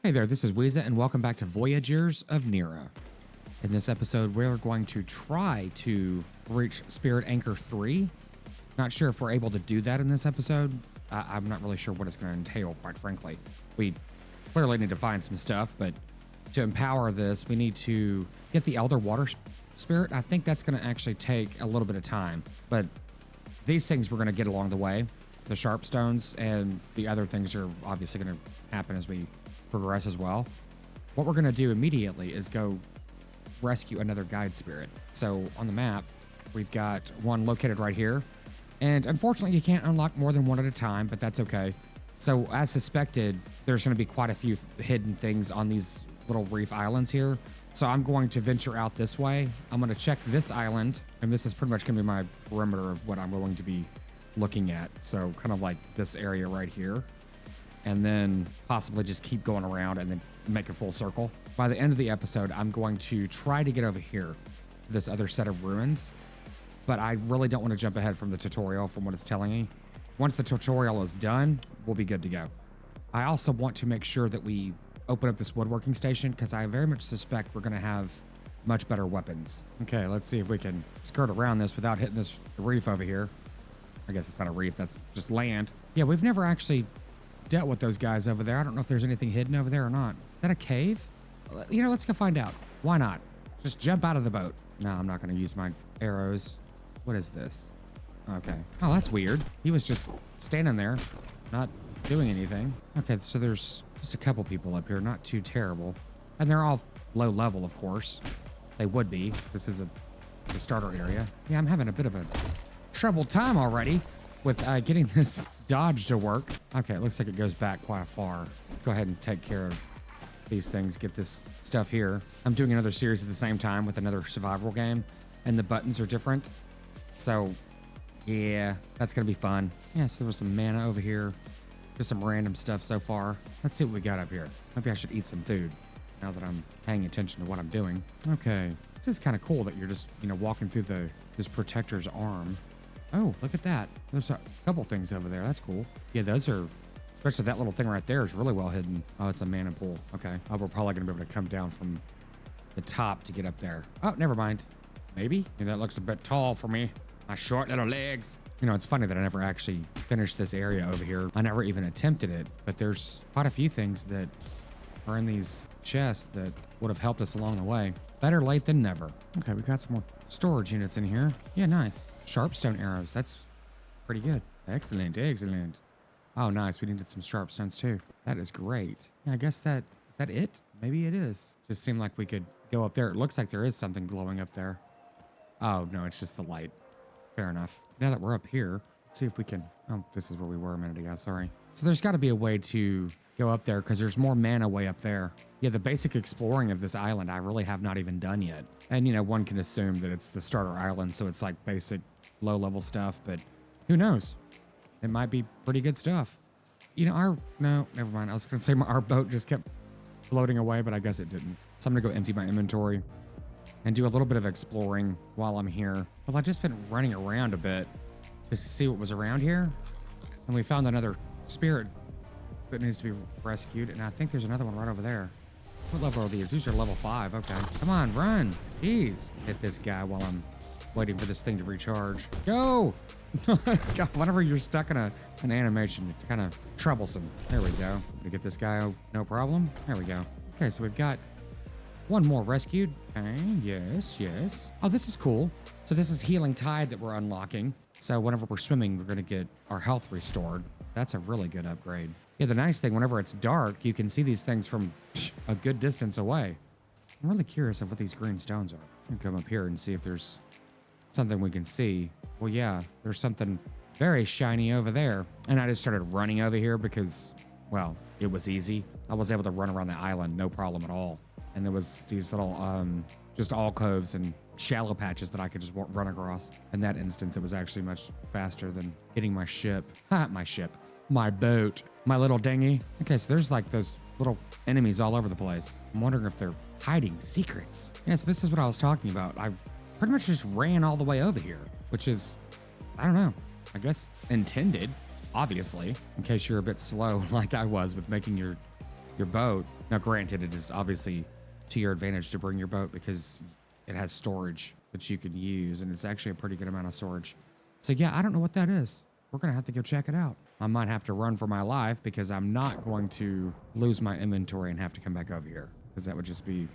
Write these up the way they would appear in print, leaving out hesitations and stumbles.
Hey there, this is Weeza, and welcome back to Voyagers of Nera. In this episode, we're going to try to reach Spirit Anchor 3. Not sure if we're able to do that in this episode. I'm not really sure what it's going to entail, quite frankly. We clearly need to find some stuff, but to empower this, we need to get the Elder Water Spirit. I think that's going to actually take a little bit of time, but these things we're going to get along the way. The Sharp Stones and the other things are obviously going to happen as we progress as well. What we're going to do immediately is go rescue another guide spirit. So on the map, we've got one located right here. And unfortunately, you can't unlock more than one at a time, but that's okay. So as suspected, there's going to be quite a few hidden things on these little reef islands here. So I'm going to venture out this way. I'm going to check this island, and this is pretty much going to be my perimeter of what I'm going to be looking at. So kind of like this area right here. And then possibly just keep going around and then make a full circle. By the end of the episode, I'm going to try to get over here, this other set of ruins, but I really don't want to jump ahead from the tutorial from what it's telling me. Once the tutorial is done, we'll be good to go. I also want to make sure that we open up this woodworking station because I very much suspect we're going to have much better weapons. Okay, let's see if we can skirt around this without hitting this reef over here. I guess it's not a reef, that's just land. Yeah, we've never actually dealt with those guys over there. I don't know if there's anything hidden over there or not. Is that a cave? You know, let's go find out. Why not? Just jump out of the boat. No, I'm not going to use my arrows. What is this? Okay. Oh, that's weird. He was just standing there, not doing anything. Okay, so there's just a couple people up here, not too terrible. And they're all low level, of course. They would be. This is the starter area. Yeah, I'm having a bit of a troubled time already with getting this dodge to work. Okay, it looks like it goes back quite far. Let's go ahead and take care of these things, get this stuff here. I'm doing another series at the same time with another survival game, and the buttons are different. So, yeah, that's gonna be fun. Yeah, so there was some mana over here. Just some random stuff so far. Let's see what we got up here. Maybe I should eat some food now that I'm paying attention to what I'm doing. Okay, this is kind of cool that you're just, you know, walking through this protector's arm. Oh, look at that. There's a couple things over there. That's cool. Yeah, those are, especially that little thing right there is really well hidden. Oh, it's a mana pool. Okay. Oh, we're probably going to be able to come down from the top to get up there. Oh, never mind. Maybe? Yeah, that looks a bit tall for me. My short little legs. You know, it's funny that I never actually finished this area over here. I never even attempted it, but there's quite a few things that are in these chests that would have helped us along the way. Better late than never. Okay, we got some more storage units in here. Yeah, nice. Sharpstone arrows. That's pretty good. Excellent, excellent. Oh, nice. We needed some sharpstones too. That is great. Yeah, I guess is that it? Maybe it is. Just seemed like we could go up there. It looks like there is something glowing up there. Oh, no, it's just the light. Fair enough. Now that we're up here, let's see if we can... Oh, this is where we were a minute ago. Sorry. So there's got to be a way to go up there because there's more mana way up there. Yeah, the basic exploring of this island I really have not even done yet. And, you know, one can assume that it's the starter island, so it's like basic low-level stuff, but who knows? It might be pretty good stuff. You know, no, never mind. I was going to say our boat just kept floating away, but I guess it didn't. So I'm going to go empty my inventory and do a little bit of exploring while I'm here. Well, I've just been running around a bit just to see what was around here. And we found another spirit that needs to be rescued, and I think there's another one right over there. What level are these? These are level 5. Okay. Come on, run. Jeez. Hit this guy while I'm waiting for this thing to recharge. Go! God, whenever you're stuck in an animation, it's kind of troublesome. There we go. We get this guy, no problem. There we go. Okay, so we've got one more rescued. Okay, yes, yes. Oh, this is cool. So this is Healing Tide that we're unlocking. So whenever we're swimming, we're going to get our health restored. That's a really good upgrade. Yeah, the nice thing, whenever it's dark, you can see these things from a good distance away. I'm really curious of what these green stones are. I'm gonna come up here and see if there's something we can see. Well, yeah, there's something very shiny over there. And I just started running over here because, well, it was easy. I was able to run around the island, no problem at all. And there was these little, just alcoves and shallow patches that I could just run across. In that instance, it was actually much faster than getting my ship. My boat. My little dinghy. Okay, so there's like those little enemies all over the place. I'm wondering if they're hiding secrets. Yeah, so this is what I was talking about. I've pretty much just ran all the way over here, which is, I don't know, I guess intended, obviously, in case you're a bit slow like I was with making your your boat. Now, granted, it is obviously to your advantage to bring your boat because it has storage that you can use, and it's actually a pretty good amount of storage. So yeah, I don't know what that is. We're gonna have to go check it out. I might have to run for my life because I'm not going to lose my inventory and have to come back over here because that would just be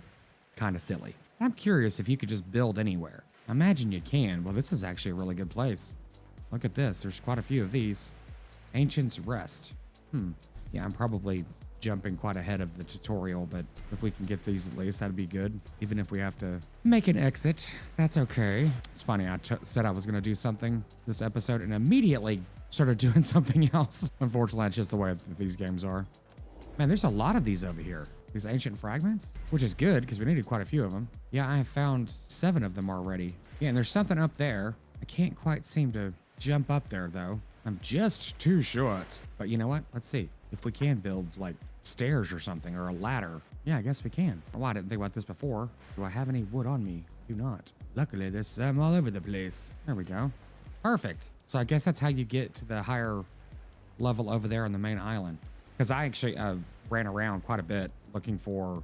kind of silly. I'm curious if you could just build anywhere. I imagine you can. Well, this is actually a really good place. Look at this. There's quite a few of these. Ancient's Rest. Yeah, I'm probably jumping quite ahead of the tutorial, but if we can get these at least, that'd be good. Even if we have to make an exit, that's okay. It's funny, I said I was gonna do something this episode and immediately started doing something else. Unfortunately, that's just the way that these games are. Man, there's a lot of these over here. These ancient fragments, which is good because we needed quite a few of them. Yeah, I have found 7 of them already. Yeah, and there's something up there. I can't quite seem to jump up there though. I'm just too short. But you know what? Let's see if we can build like stairs or something or a ladder. Yeah, I guess we can. Oh, I didn't think about this before. Do I have any wood on me? Do not. Luckily, there's some all over the place. There we go. Perfect. So I guess that's how you get to the higher level over there on the main island. Because I actually ran around quite a bit looking for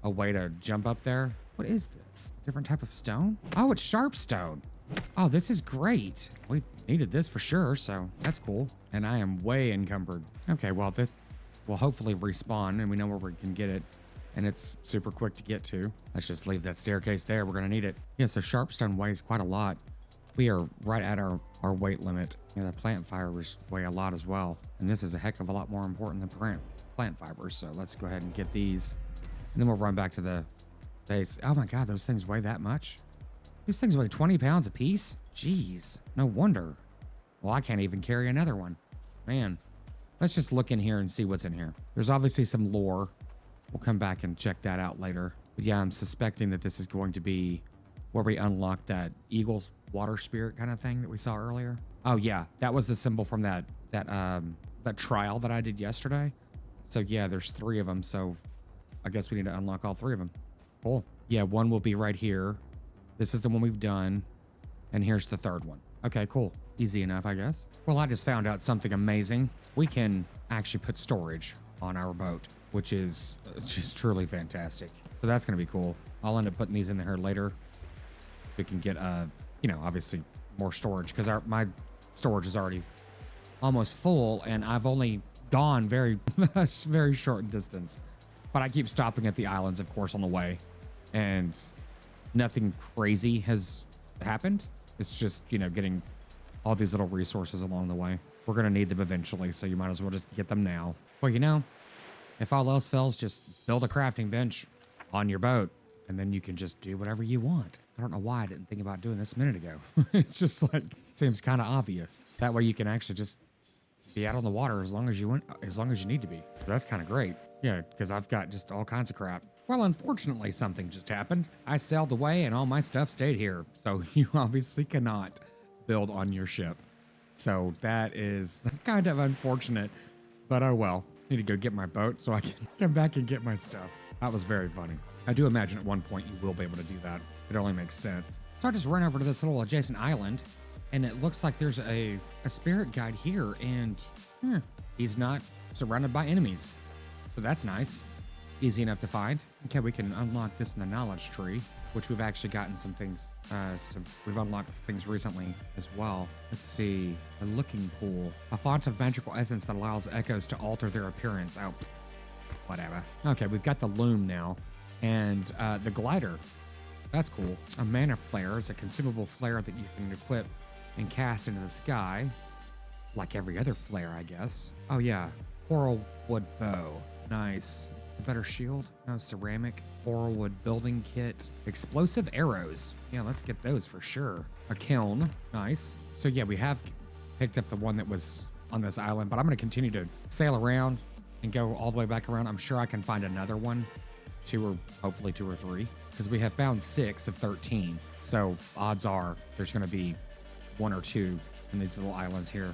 a way to jump up there. What is this? Different type of stone? Oh, it's sharp stone. Oh, this is great. We needed this for sure, so that's cool. And I am way encumbered. Okay, well, this will hopefully respawn and we know where we can get it. And it's super quick to get to. Let's just leave that staircase there. We're gonna need it. Yeah, so sharp stone weighs quite a lot. We are right at our weight limit. Yeah, the plant fibers weigh a lot as well. And this is a heck of a lot more important than plant fibers. So let's go ahead and get these. And then we'll run back to the base. Oh my God, those things weigh that much? These things weigh 20 pounds a piece? Jeez, no wonder. Well, I can't even carry another one. Man, let's just look in here and see what's in here. There's obviously some lore. We'll come back and check that out later. But yeah, I'm suspecting that this is going to be where we unlock that eagle water spirit kind of thing that we saw earlier. Oh yeah, that was the symbol from that trial that I did yesterday. So yeah, there's 3 of them. So I guess we need to unlock all 3 of them. Cool. Yeah, one will be right here. This is the one we've done. And here's the 3rd one. Okay, cool. Easy enough, I guess. Well, I just found out something amazing. We can actually put storage on our boat, which is just truly fantastic. So that's going to be cool. I'll end up putting these in here later. So we can get, you know, obviously more storage because my storage is already almost full and I've only gone very, very short distance. But I keep stopping at the islands, of course, on the way. And nothing crazy has happened. It's just, you know, getting all these little resources along the way. We're going to need them eventually, so you might as well just get them now. Well, you know, if all else fails, just build a crafting bench on your boat, and then you can just do whatever you want. I don't know why I didn't think about doing this a minute ago. It's just like, seems kind of obvious. That way you can actually just be out on the water as long as you want, as long as you need to be. So that's kind of great. Yeah, because I've got just all kinds of crap. Well, unfortunately, something just happened. I sailed away and all my stuff stayed here. So you obviously cannot build on your ship. So that is kind of unfortunate, but oh well. Need to go get my boat so I can come back and get my stuff. That was very funny. I do imagine at one point you will be able to do that. It only makes sense. So I just ran over to this little adjacent island and it looks like there's a spirit guide here and he's not surrounded by enemies. So that's nice. Easy enough to find. Okay, we can unlock this in the knowledge tree, which we've actually gotten some things. We've unlocked things recently as well. Let's see. A looking pool. A font of magical essence that allows echoes to alter their appearance. Oh, whatever. Okay, we've got the loom now. And the glider. That's cool. A mana flare is a consumable flare that you can equip and cast into the sky. Like every other flare, I guess. Oh, yeah. Coral wood bow. Nice. It's a better shield. No, ceramic. Coral wood building kit. Explosive arrows. Yeah, let's get those for sure. A kiln. Nice. So yeah, we have picked up the one that was on this island, but I'm going to continue to sail around and go all the way back around. I'm sure I can find another one. Hopefully 2 or 3, because we have found 6 of 13. So odds are there's going to be 1 or 2 in these little islands here.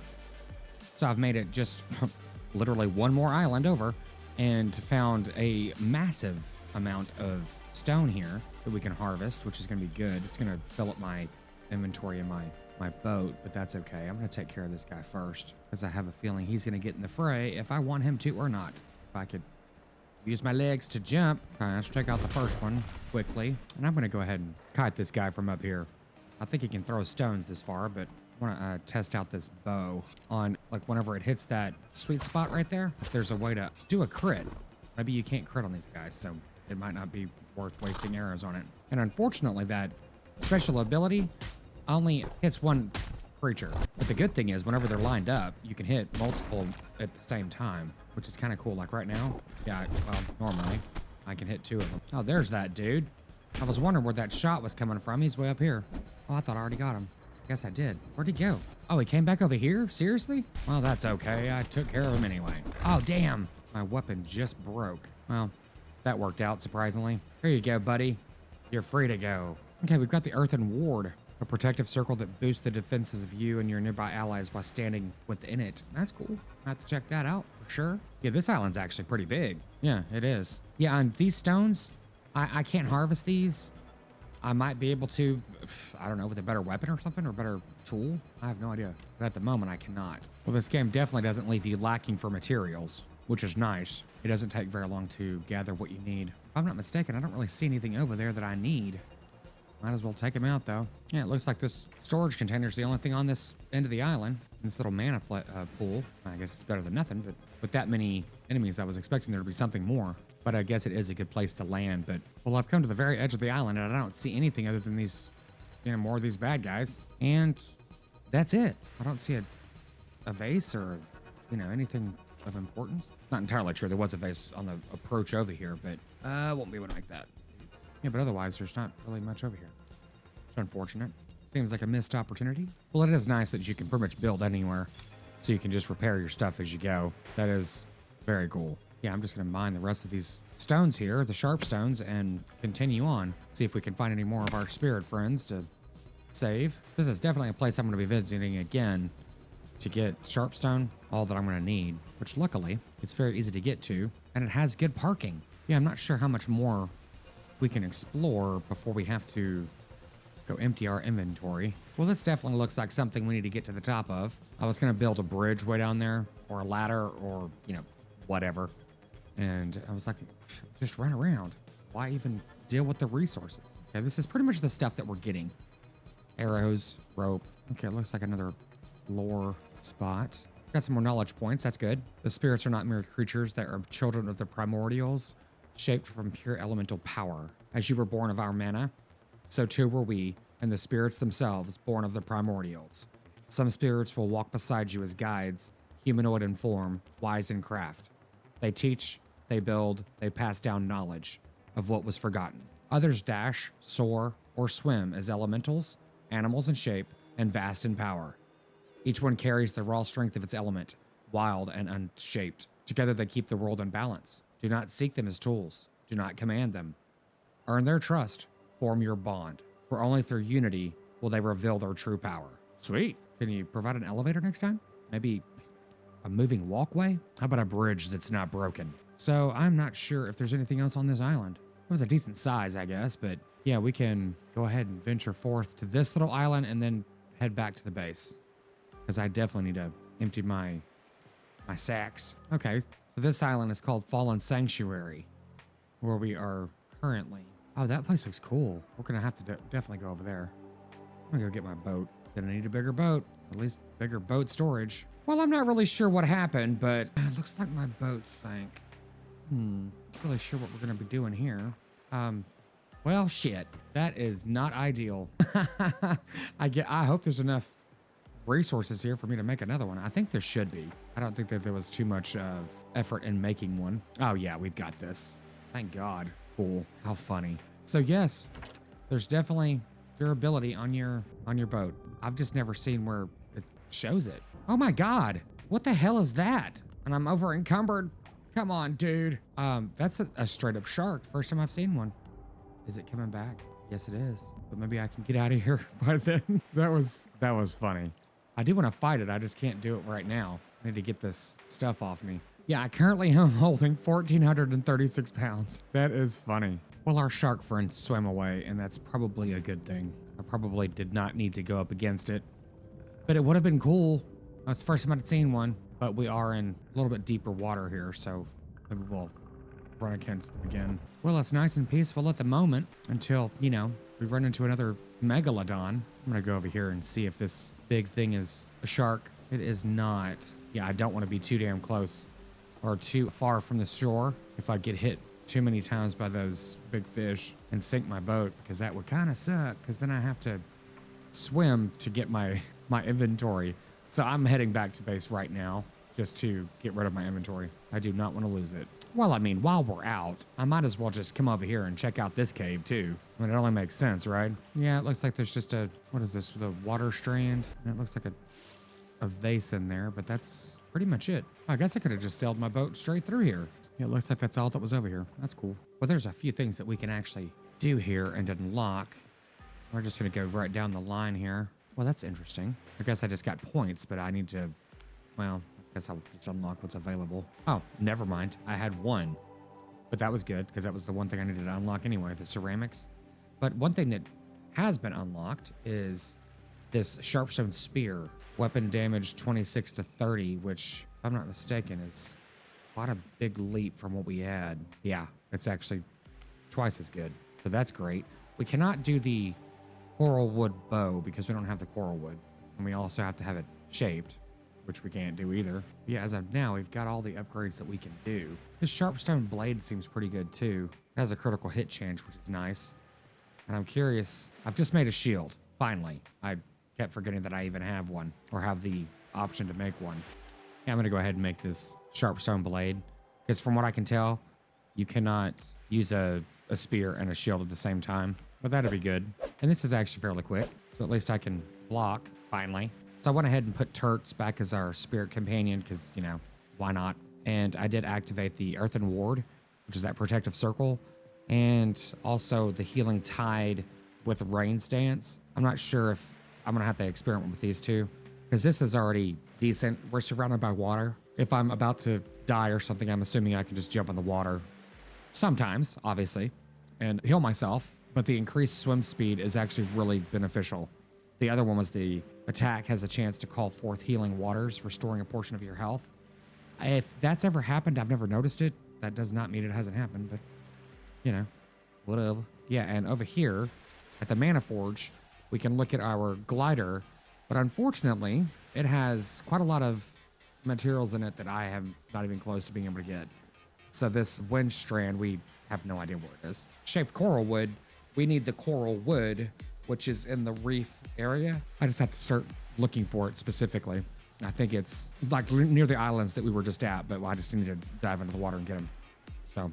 So I've made it just literally one more island over and found a massive amount of stone here that we can harvest, which is going to be good. It's going to fill up my inventory in my boat, but that's okay. I'm going to take care of this guy first because I have a feeling he's going to get in the fray if I want him to or not. If I could use my legs to jump. All right, let's check out the first one quickly. And I'm gonna go ahead and kite this guy from up here. I think he can throw stones this far, but I wanna test out this bow on, like, whenever it hits that sweet spot right there, if there's a way to do a crit. Maybe you can't crit on these guys, so it might not be worth wasting arrows on it. And unfortunately, that special ability only hits one creature. But the good thing is, whenever they're lined up, you can hit multiple at the same time, which is kind of cool. Like right now, yeah, well, normally I can hit 2 of them. Oh, there's that dude. I was wondering where that shot was coming from. He's way up here. Oh, I thought I already got him. Guess I did. Where'd he go? Oh, he came back over here? Seriously? Well, that's okay. I took care of him anyway. Oh, damn. My weapon just broke. Well, that worked out, surprisingly. Here you go, buddy. You're free to go. Okay, we've got the Earthen Ward, a protective circle that boosts the defenses of you and your nearby allies by standing within it. That's cool. I have to check that out for sure. Yeah, this island's actually pretty big. Yeah, it is. Yeah, and these stones, I can't harvest these. I might be able to, I don't know, with a better weapon or something, or better tool. I have no idea. But at the moment, I cannot. Well, this game definitely doesn't leave you lacking for materials, which is nice. It doesn't take very long to gather what you need. If I'm not mistaken, I don't really see anything over there that I need. Might as well take them out, though. Yeah, it looks like this storage container is the only thing on this end of the island. This little mana pool. I guess it's better than nothing, but with that many enemies, I was expecting there to be something more. But I guess it is a good place to land. But, well, I've come to the very edge of the island, and I don't see anything other than these, you know, more of these bad guys. And that's it. I don't see a vase or, you know, anything of importance. Not entirely sure. There was a vase on the approach over here, but I won't be able to make that. Yeah, but otherwise, there's not really much over here. It's unfortunate. Seems like a missed opportunity. Well, it is nice that you can pretty much build anywhere, so you can just repair your stuff as you go. That is very cool. Yeah, I'm just gonna mine the rest of these stones here, the sharp stones, and continue on. See if we can find any more of our spirit friends to save. This is definitely a place I'm gonna be visiting again to get sharpstone, all that I'm gonna need, which luckily it's very easy to get to, and it has good parking. Yeah, I'm not sure how much more we can explore before we have to go empty our inventory. Well, this definitely looks like something we need to get to the top of. I was gonna build a bridge way down there, or a ladder, or, you know, whatever. And I was like, just run around. Why even deal with the resources? Okay, this is pretty much the stuff that we're getting. Arrows, rope. Okay, it looks like another lore spot. Got some more knowledge points, that's good. The spirits are not mere creatures, they are children of the primordials, shaped from pure elemental power. As you were born of our mana, so too were we, and the spirits themselves, born of the primordials. Some spirits will walk beside you as guides, humanoid in form, wise in craft. They teach, they build, they pass down knowledge of what was forgotten. Others dash, soar, or swim as elementals, animals in shape, and vast in power. Each one carries the raw strength of its element, wild and unshaped. Together they keep the world in balance. Do not seek them as tools. Do not command them. Earn their trust. Form your bond. For only through unity will they reveal their true power. Sweet. Can you provide an elevator next time? Maybe a moving walkway? How about a bridge that's not broken? So I'm not sure if there's anything else on this island. It was a decent size, I guess, but yeah, we can go ahead and venture forth to this little island and then head back to the base. Because I definitely need to empty my sacks. Okay, so this island is called Fallen Sanctuary, where we are currently. Oh, that place looks cool. We're gonna have to definitely go over there. I'm gonna go get my boat. Gonna need a bigger boat, at least bigger boat storage. Well, I'm not really sure what happened, but it looks like my boat sank. Not really sure what we're gonna be doing here. Well, shit, that is not ideal. I hope there's enough resources here for me to make another one. I think there should be. I don't think that there was too much effort in making one. Oh yeah, we've got this. Thank God. Cool. How funny. So yes, there's definitely durability on your boat. I've just never seen where it shows it. Oh my God, what the hell is that? And I'm over encumbered. Come on, dude. That's a straight up shark. First time I've seen one. Is it coming back? Yes, it is. But maybe I can get out of here by then. That was funny. I do want to fight it. I just can't do it right now. I need to get this stuff off me. Yeah, I currently am holding 1,436 pounds. That is funny. Well, our shark friend swam away, and that's probably a good thing. I probably did not need to go up against it, but it would have been cool. That's the first time I'd seen one, but we are in a little bit deeper water here, so maybe we'll run against them again. Well, it's nice and peaceful at the moment until, you know, we run into another megalodon. I'm gonna go over here and see if this big thing is a shark. It is not. Yeah, I don't want to be too damn close or too far from the shore if I get hit too many times by those big fish and sink my boat, because that would kind of suck, because then I have to swim to get my inventory. So I'm heading back to base right now just to get rid of my inventory. I do not want to lose it. Well, I mean, while we're out, I might as well just come over here and check out this cave too. I mean, it only makes sense, right? Yeah, it looks like there's just a, what is this, the water strand? And it looks like a vase in there, but that's pretty much it. I guess I could have just sailed my boat straight through here. Yeah, it looks like that's all that was over here. That's cool. Well, there's a few things that we can actually do here and unlock. We're just gonna go right down the line here. Well, that's interesting. I guess I just got points, but I need to, well, I guess I'll just unlock what's available. Oh, never mind. I had one, but that was good because that was the one thing I needed to unlock anyway, the ceramics. But one thing that has been unlocked is this sharpstone spear. Weapon damage 26 to 30, which, if I'm not mistaken, is quite a big leap from what we had. Yeah, it's actually twice as good. So that's great. We cannot do the coral wood bow because we don't have the coral wood. And we also have to have it shaped, which we can't do either. Yeah, as of now, we've got all the upgrades that we can do. This sharpstone blade seems pretty good too. It has a critical hit chance, which is nice. And I'm curious, I've just made a shield, finally. I kept forgetting that I even have one or have the option to make one. Yeah, I'm gonna go ahead and make this sharpstone blade because from what I can tell, you cannot use a spear and a shield at the same time, but that'd be good. And this is actually fairly quick, so at least I can block finally. So I went ahead and put Turts back as our spirit companion because, you know, why not? And I did activate the Earthen Ward, which is that protective circle, and also the Healing Tide with Rain's Dance. I'm not sure if I'm gonna have to experiment with these two because this is already decent. We're surrounded by water. If I'm about to die or something, I'm assuming I can just jump in the water sometimes, obviously, and heal myself. But the increased swim speed is actually really beneficial. The other one was the attack has a chance to call forth healing waters, restoring a portion of your health. If that's ever happened, I've never noticed it. That does not mean it hasn't happened, but you know, whatever. Yeah, and over here at the Mana Forge, we can look at our glider, but unfortunately, it has quite a lot of materials in it that I have not even close to being able to get. So this wind strand, we have no idea where it is. Shaped coral wood, we need the coral wood, which is in the reef area. I just have to start looking for it specifically. I think it's like near the islands that we were just at, but I just need to dive into the water and get them. So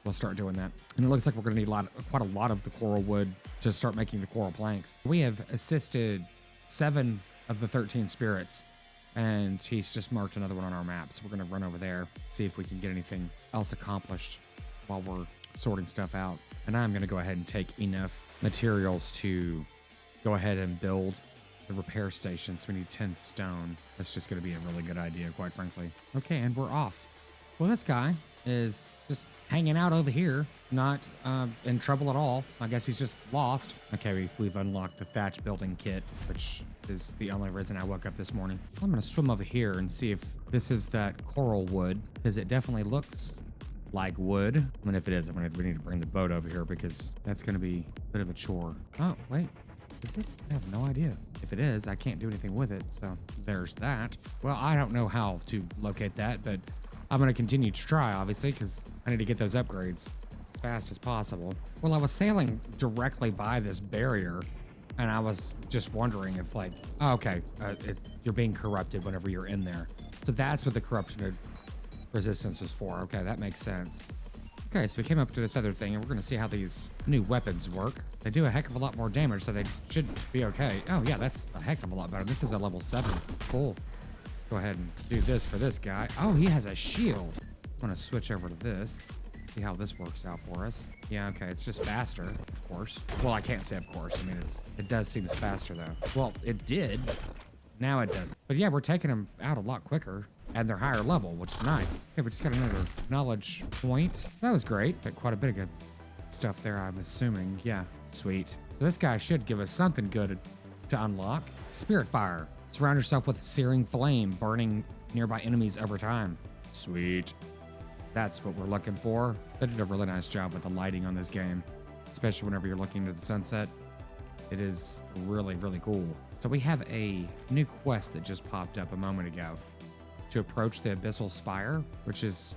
we'll start doing that. And it looks like we're gonna need quite a lot of the coral wood to start making the coral planks. We have assisted 7 of the 13 spirits, and he's just marked another one on our map. So we're gonna run over there, see if we can get anything else accomplished while we're sorting stuff out. And I'm gonna go ahead and take enough materials to go ahead and build the repair station. So we need 10 stone. That's just gonna be a really good idea, quite frankly. Okay, and we're off. Well, this guy is just hanging out over here, not in trouble at all. I guess he's just lost. Okay, we've unlocked the thatch building kit, which is the only reason I woke up this morning. I'm gonna swim over here and see if this is that coral wood, because it definitely looks like wood. I mean, if it is, we need to bring the boat over here because that's gonna be a bit of a chore. Oh, wait, is it? I have no idea. If it is, I can't do anything with it, so there's that. Well, I don't know how to locate that, but I'm gonna continue to try, obviously, because I need to get those upgrades as fast as possible. Well, I was sailing directly by this barrier, and I was just wondering if, like, oh, okay, you're being corrupted whenever you're in there. So that's what the corruption resistance is for. Okay, that makes sense. Okay, so we came up to this other thing, and we're gonna see how these new weapons work. They do a heck of a lot more damage, so they should be okay. Oh yeah, that's a heck of a lot better. This is a level 7. Cool. Let's go ahead and do this for this guy. Oh, he has a shield. I'm gonna switch over to this. See how this works out for us. Yeah, okay, it's just faster, of course. Well, I can't say of course. I mean, it does seem faster though. Well, it did. Now it doesn't. But yeah, we're taking them out a lot quicker. And they're higher level, which is nice. Okay, we just got another knowledge point. That was great. Got quite a bit of good stuff there, I'm assuming. Yeah, sweet. So this guy should give us something good to unlock. Spirit Fire. Surround yourself with searing flame, burning nearby enemies over time. Sweet. That's what we're looking for. They did a really nice job with the lighting on this game, especially whenever you're looking to the sunset. It is really, really cool. So we have a new quest that just popped up a moment ago to approach the Abyssal Spire, which is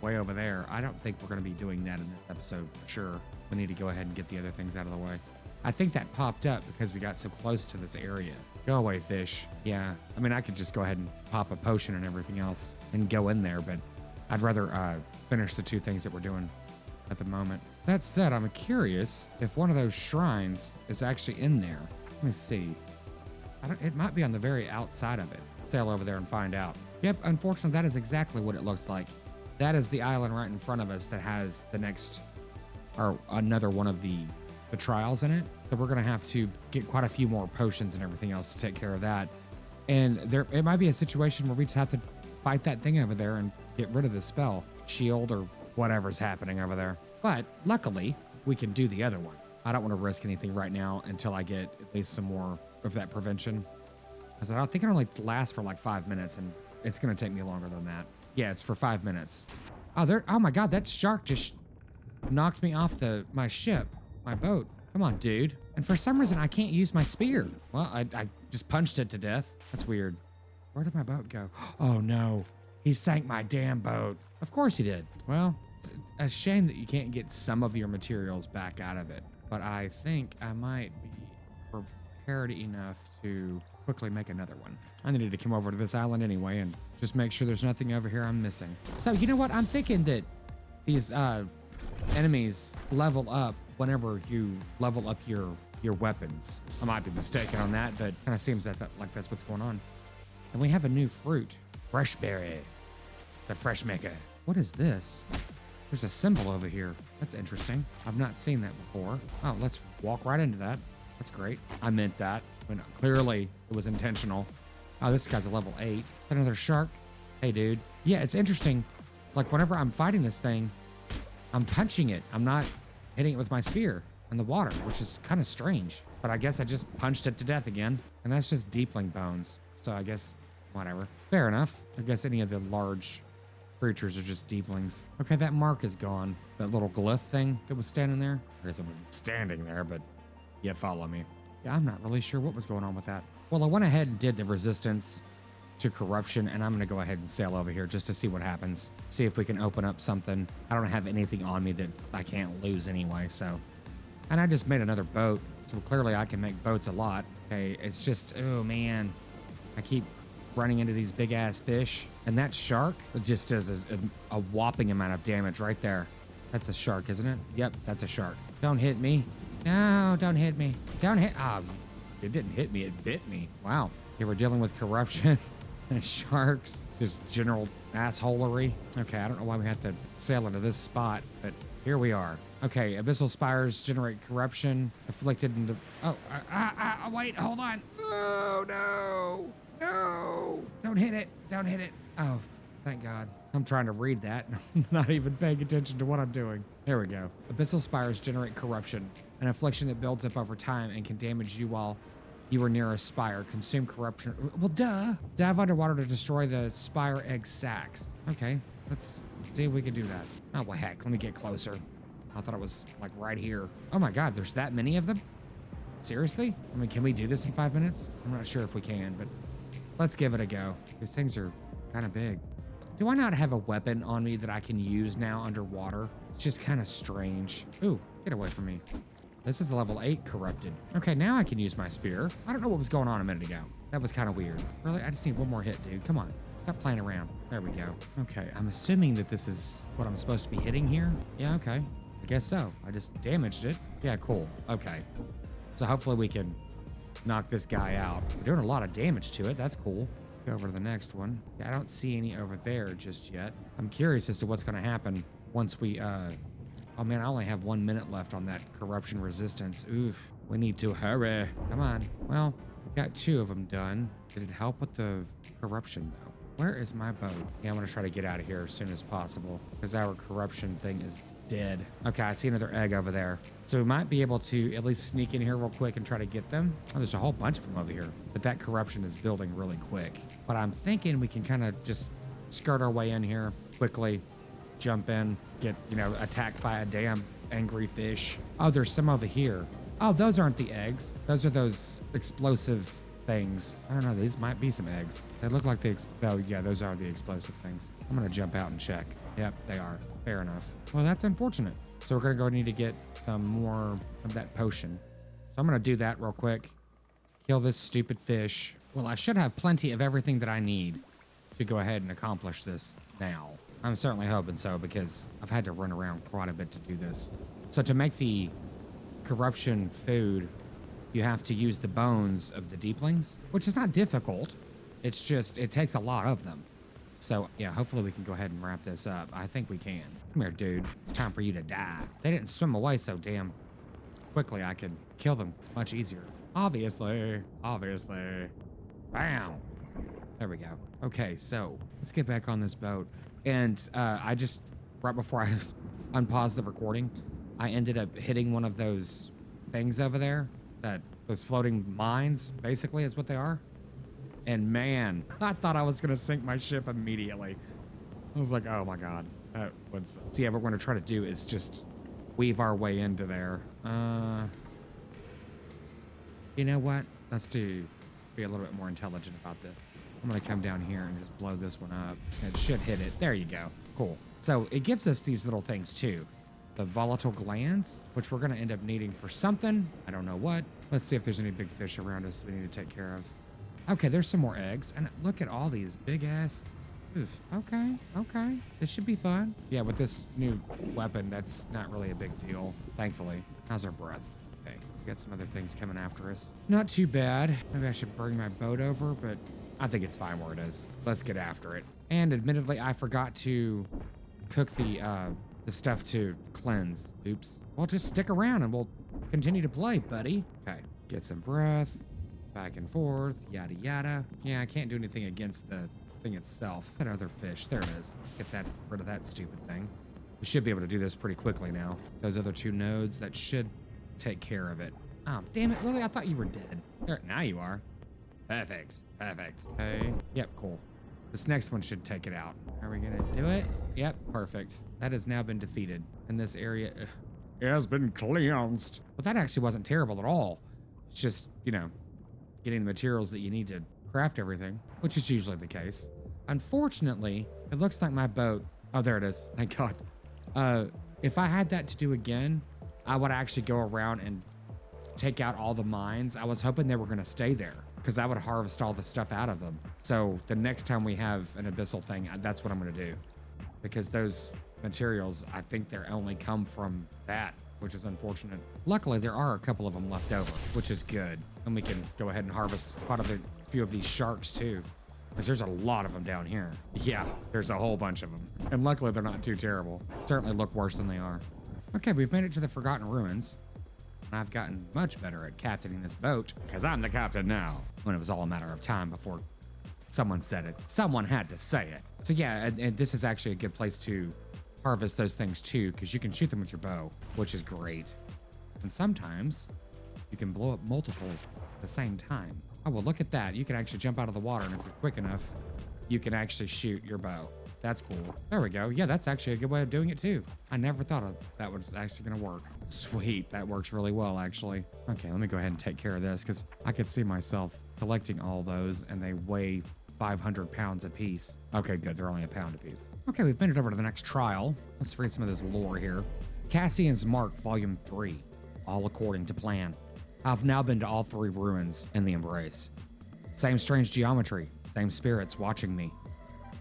way over there. I don't think we're going to be doing that in this episode for sure. We need to go ahead and get the other things out of the way. I think that popped up because we got so close to this area. Go away, fish. Yeah, I mean, I could just go ahead and pop a potion and everything else and go in there, but I'd rather finish the two things that we're doing at the moment. That said, I'm curious if one of those shrines is actually in there. Let me see. It might be on the very outside of it. Sail over there and find out. Yep, unfortunately, that is exactly what it looks like. That is the island right in front of us that has the next, or another one of the trials in it. So we're gonna have to get quite a few more potions and everything else to take care of that. And it might be a situation where we just have to fight that thing over there and get rid of the spell, shield, or whatever's happening over there. But luckily, we can do the other one. I don't want to risk anything right now until I get at least some more of that prevention. Because I think it only lasts for like 5 minutes, and it's going to take me longer than that. Yeah, it's for 5 minutes. Oh my God, that shark just knocked me off my ship, my boat. Come on, dude. And for some reason, I can't use my spear. Well, I just punched it to death. That's weird. Where did my boat go? Oh no, he sank my damn boat. Of course he did. Well, it's a shame that you can't get some of your materials back out of it. But I think I might be prepared enough to quickly make another one. I needed to come over to this island anyway and just make sure there's nothing over here I'm missing. So you know what? I'm thinking that these enemies level up whenever you level up your weapons. I might be mistaken on that, but kind of seems like that's what's going on. And we have a new fruit, fresh berry, the fresh maker. What is this? There's a symbol over here. That's interesting. I've not seen that before. Oh, let's walk right into that. That's great. I meant that. I mean, clearly it was intentional. Oh, this guy's a level 8. Another shark. Hey, dude. Yeah, it's interesting. Like whenever I'm fighting this thing, I'm punching it. I'm not hitting it with my spear in the water, which is kind of strange. But I guess I just punched it to death again. And that's just deepling bones. So I guess, whatever. Fair enough. I guess any of the large creatures are just deeplings. Okay, that mark is gone. That little glyph thing that was standing there. I guess it wasn't standing there, but yeah, follow me. Yeah, I'm not really sure what was going on with that. Well, I went ahead and did the resistance to corruption, and I'm going to go ahead and sail over here just to see what happens. See if we can open up something. I don't have anything on me that I can't lose anyway, so. And I just made another boat, so clearly I can make boats a lot. Okay, it's just, oh man. I keep running into these big ass fish, and that shark just does a whopping amount of damage right there. That's a shark, isn't it? Yep, that's a shark. Don't hit me. No, don't hit me. Don't hit. Oh, it didn't hit me. It bit me. Wow. Here we're dealing with corruption and sharks. Just general assholery. Okay, I don't know why we have to sail into this spot, but here we are. Okay, Abyssal Spires generate corruption afflicted into. Oh, wait, hold on. Oh, no. No. Don't hit it. Don't hit it. Oh, thank God. I'm trying to read that. Not even paying attention to what I'm doing. There we go. Abyssal Spires generate corruption, an affliction that builds up over time and can damage you while you are near a spire. Consume corruption. Well, duh. Dive underwater to destroy the spire egg sacs. Okay, let's see if we can do that. Oh, well, heck, let me get closer. I thought it was like right here. Oh my God, there's that many of them? Seriously? I mean, can we do this in 5 minutes? I'm not sure if we can, but let's give it a go. These things are kind of big. Do I not have a weapon on me that I can use now underwater? It's just kind of strange. Ooh, get away from me. This is level 8 corrupted. Okay, now I can use my spear. I don't know what was going on a minute ago. That was kind of weird. Really? I just need one more hit, dude. Come on. Stop playing around. There we go. Okay, I'm assuming that this is what I'm supposed to be hitting here. Yeah, okay. I guess so. I just damaged it. Yeah, cool. Okay. So hopefully we can knock this guy out. We're doing a lot of damage to it. That's cool. Let's go over to the next one. Yeah, I don't see any over there just yet. I'm curious as to what's going to happen once we, oh man, I only have 1 minute left on that corruption resistance. Oof, we need to hurry. Come on. Well, we got 2 of them done. Did it help with the corruption though? Where is my boat? Yeah, I'm gonna try to get out of here as soon as possible because our corruption thing is dead. Okay, I see another egg over there. So we might be able to at least sneak in here real quick and try to get them. Oh, there's a whole bunch of them over here, but that corruption is building really quick. But I'm thinking we can kind of just skirt our way in here quickly jump in, get, attacked by a damn angry fish. Oh, there's some over here. Oh, those aren't the eggs. Those are those explosive things. I don't know. These might be some eggs. They look like oh, yeah, those are the explosive things. I'm going to jump out and check. Yep, they are. Fair enough. Well, that's unfortunate. So we're going to go need to get some more of that potion. So I'm going to do that real quick. Kill this stupid fish. Well, I should have plenty of everything that I need to go ahead and accomplish this now. I'm certainly hoping so, because I've had to run around quite a bit to do this. So to make the corruption food, you have to use the bones of the deeplings, which is not difficult. It's just, it takes a lot of them. So yeah, hopefully we can go ahead and wrap this up. I think we can. Come here, dude. It's time for you to die. If they didn't swim away so damn quickly, I could kill them much easier. Obviously. Bam. There we go. Okay, so let's get back on this boat. And I just, right before I unpaused the recording, I ended up hitting one of those things over there, those floating mines, basically, is what they are. And man, I thought I was gonna sink my ship immediately. I was like, oh my God. So yeah, what we're gonna try to do is just weave our way into there. You know what? Let's be a little bit more intelligent about this. I'm gonna come down here and just blow this one up. It should hit it. There you go. Cool. So it gives us these little things too. The volatile glands, which we're gonna end up needing for something. I don't know what. Let's see if there's any big fish around us we need to take care of. Okay, there's some more eggs. And look at all these big ass. Oof. Okay. This should be fun. Yeah, with this new weapon, that's not really a big deal, thankfully. How's our breath? Okay, we got some other things coming after us. Not too bad. Maybe I should bring my boat over, but I think it's fine where it is. Let's get after it. And admittedly, I forgot to cook the stuff to cleanse. Oops. Well, just stick around and we'll continue to play, buddy. Okay, get some breath. Back and forth, yada yada. Yeah, I can't do anything against the thing itself. That other fish, there it is. Get rid of that stupid thing. We should be able to do this pretty quickly now. Those other two nodes, that should take care of it. Oh, damn it, Lily, I thought you were dead. There, now you are. Perfect. Okay, yep, cool. This next one should take it out. Are we gonna do it? Yep, perfect. That has now been defeated. And this area has been cleansed. Well, that actually wasn't terrible at all. It's just, getting the materials that you need to craft everything, which is usually the case. Unfortunately, it looks like my boat, oh, there it is, thank God. If I had that to do again, I would actually go around and take out all the mines. I was hoping they were gonna stay there because I would harvest all the stuff out of them. So the next time we have an abyssal thing, that's what I'm gonna do. Because those materials, I think they only come from that, which is unfortunate. Luckily, there are a couple of them left over, which is good. And we can go ahead and harvest quite a few of these sharks too, because there's a lot of them down here. Yeah, there's a whole bunch of them. And luckily, they're not too terrible. Certainly look worse than they are. Okay, we've made it to the Forgotten Ruins. And I've gotten much better at captaining this boat, because I'm the captain now. When it was all a matter of time before someone said it. Someone had to say it. So yeah, and this is actually a good place to harvest those things too, because you can shoot them with your bow, which is great. And sometimes you can blow up multiple at the same time. Oh, well, look at that. You can actually jump out of the water, and if you're quick enough, you can actually shoot your bow. That's cool. There we go. Yeah, that's actually a good way of doing it too. I never thought that was actually gonna work. Sweet, that works really well, actually. Okay, let me go ahead and take care of this, because I could see myself collecting all those, and they weigh 500 pounds a piece. Okay, good. They're only a pound a piece. Okay, we've made it over to the next trial. Let's read some of this lore here. Cassian's Mark, Volume 3. All according to plan. I've now been to all 3 ruins in the Embrace. Same strange geometry, same spirits watching me.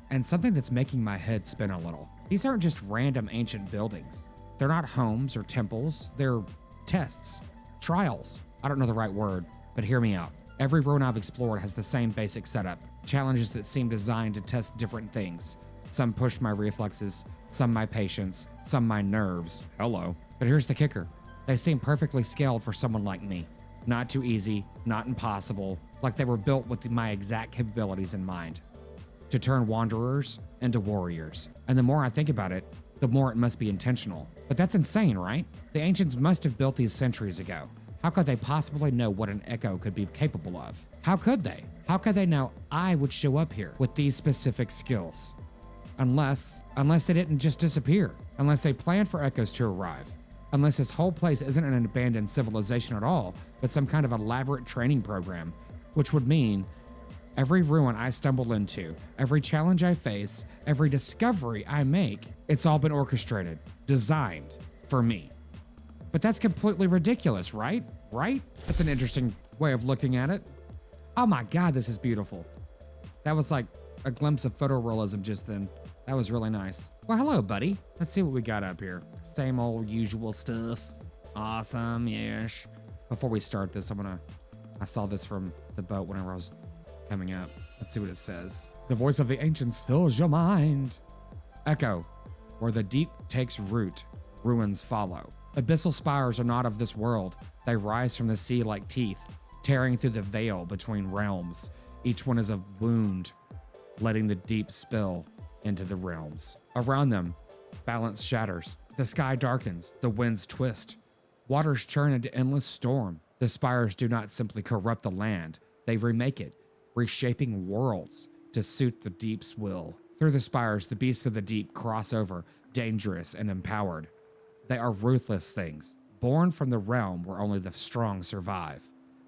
And something that's making my head spin a little. These aren't just random ancient buildings. They're not homes or temples. They're tests, trials. I don't know the right word, but hear me out. Every ruin I've explored has the same basic setup. Challenges that seem designed to test different things. Some pushed my reflexes, some my patience, some my nerves. Hello. But here's the kicker. They seem perfectly scaled for someone like me. Not too easy, not impossible, like they were built with my exact capabilities in mind. To turn wanderers into warriors. And the more I think about it, the more it must be intentional. But that's insane, right? The ancients must have built these centuries ago. How could they possibly know what an echo could be capable of? How could they? How could they know I would show up here with these specific skills? Unless they didn't just disappear. Unless they planned for echoes to arrive. Unless this whole place isn't an abandoned civilization at all, but some kind of elaborate training program, which would mean every ruin I stumble into, every challenge I face, every discovery I make, it's all been orchestrated, designed for me. But that's completely ridiculous, right? Right? That's an interesting way of looking at it. Oh my God, this is beautiful. That was like a glimpse of photorealism just then. That was really nice. Well, hello, buddy. Let's see what we got up here. Same old usual stuff. Awesome, yes. Before we start this, I saw this from the boat whenever I was coming up. Let's see what it says. The voice of the ancients fills your mind. Echo, where the deep takes root, ruins follow. Abyssal spires are not of this world. They rise from the sea like teeth, tearing through the veil between realms. Each one is a wound, letting the deep spill into the realms. Around them, balance shatters. The sky darkens, the winds twist. Waters churn into endless storm. The spires do not simply corrupt the land, they remake it, reshaping worlds to suit the deep's will. Through the spires, the beasts of the deep cross over, dangerous and empowered. They are ruthless things, born from the realm where only the strong survive.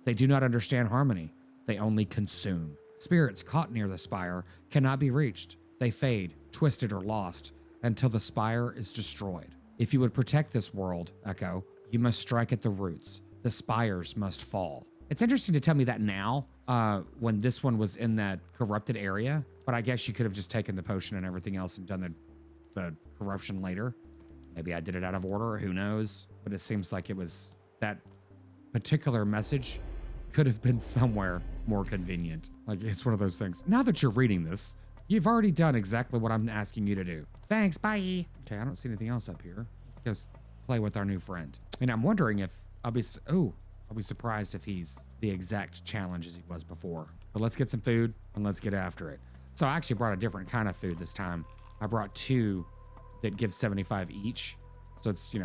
They do not understand harmony, they only consume. Spirits caught near the spire cannot be reached. They fade, twisted or lost, until the spire is destroyed. If you would protect this world, Echo, you must strike at the roots. The spires must fall. It's interesting to tell me that now, when this one was in that corrupted area, but I guess you could have just taken the potion and everything else and done the corruption later. Maybe I did it out of order, who knows? But it seems like it was that particular message could have been somewhere more convenient. Like, it's one of those things. Now that you're reading this, you've already done exactly what I'm asking you to do. Thanks, bye. Okay, I don't see anything else up here. Let's go play with our new friend. And I'm wondering if I'll be surprised if he's the exact challenge as he was before. But let's get some food and let's get after it. So I actually brought a different kind of food this time. I brought 2 that give 75 each. So it's,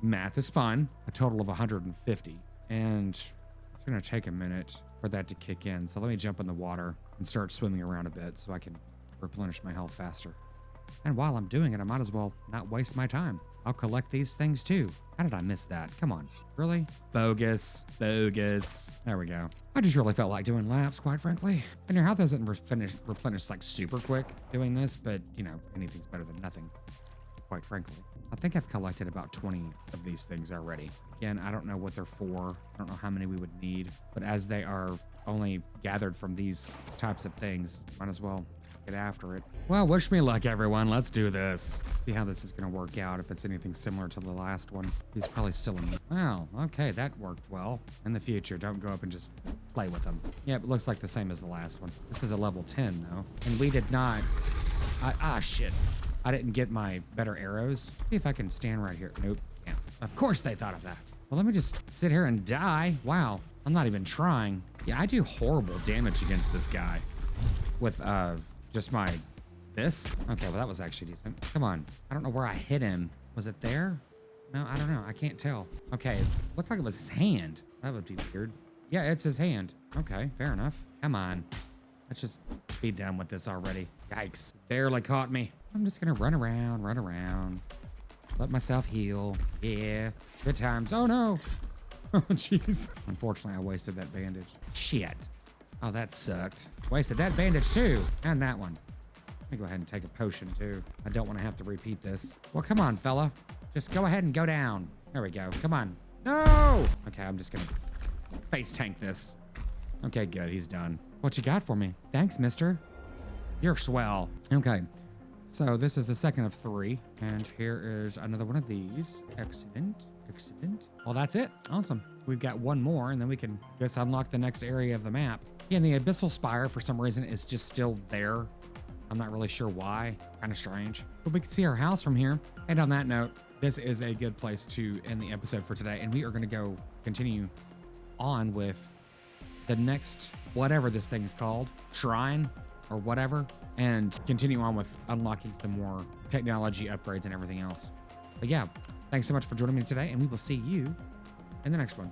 math is fun. A total of 150. And it's gonna take a minute for that to kick in. So let me jump in the water and start swimming around a bit so I can replenish my health faster. And while I'm doing it, I might as well not waste my time. I'll collect these things too. How did I miss that? Come on. Really? Bogus. Bogus. There we go. I just really felt like doing laps, quite frankly. And your health isn't replenished like super quick doing this, but anything's better than nothing, quite frankly. I think I've collected about 20 of these things already. Again, I don't know what they're for. I don't know how many we would need, but as they are only gathered from these types of things, might as well get after it. Well, wish me luck, everyone. Let's do this. See how this is going to work out, if it's anything similar to the last one. He's probably still in. Wow, okay, that worked well. In the future, don't go up and just play with them. Yeah, it looks like the same as the last one. This is a level 10, though. And we did not... shit. I didn't get my better arrows. See if I can stand right here. Nope. Yeah. Of course they thought of that. Well, let me just sit here and die. Wow. I'm not even trying. Yeah, I do horrible damage against this guy with just my this. Okay, well that was actually decent. Come on. I don't know where I hit him. Was it there? No, I don't know. I can't tell. Okay, it looks like it was his hand. That would be weird. Yeah, it's his hand. Okay, fair enough. Come on. Let's just be done with this already. Yikes. Barely caught me. I'm just gonna run around. Let myself heal. Yeah, good times. Oh no. Oh jeez. Unfortunately, I wasted that bandage. Shit. Oh, that sucked. Wasted that bandage too. And that one. Let me go ahead and take a potion too. I don't want to have to repeat this. Well, come on, fella. Just go ahead and go down. There we go. Come on. No! Okay, I'm just gonna face tank this. Okay, good. He's done. What you got for me? Thanks, mister. You're swell. Okay. So this is the second of 3. And here is another one of these. Excellent. Excellent. Well, that's it. Awesome. We've got one more, and then we can just unlock the next area of the map. Yeah, and the Abyssal Spire, for some reason, is just still there. I'm not really sure why. Kind of strange. But we can see our house from here. And on that note, this is a good place to end the episode for today. And we are going to go continue on with the next, whatever this thing is called, shrine or whatever, and continue on with unlocking some more technology upgrades and everything else. But yeah, thanks so much for joining me today, and we will see you in the next one.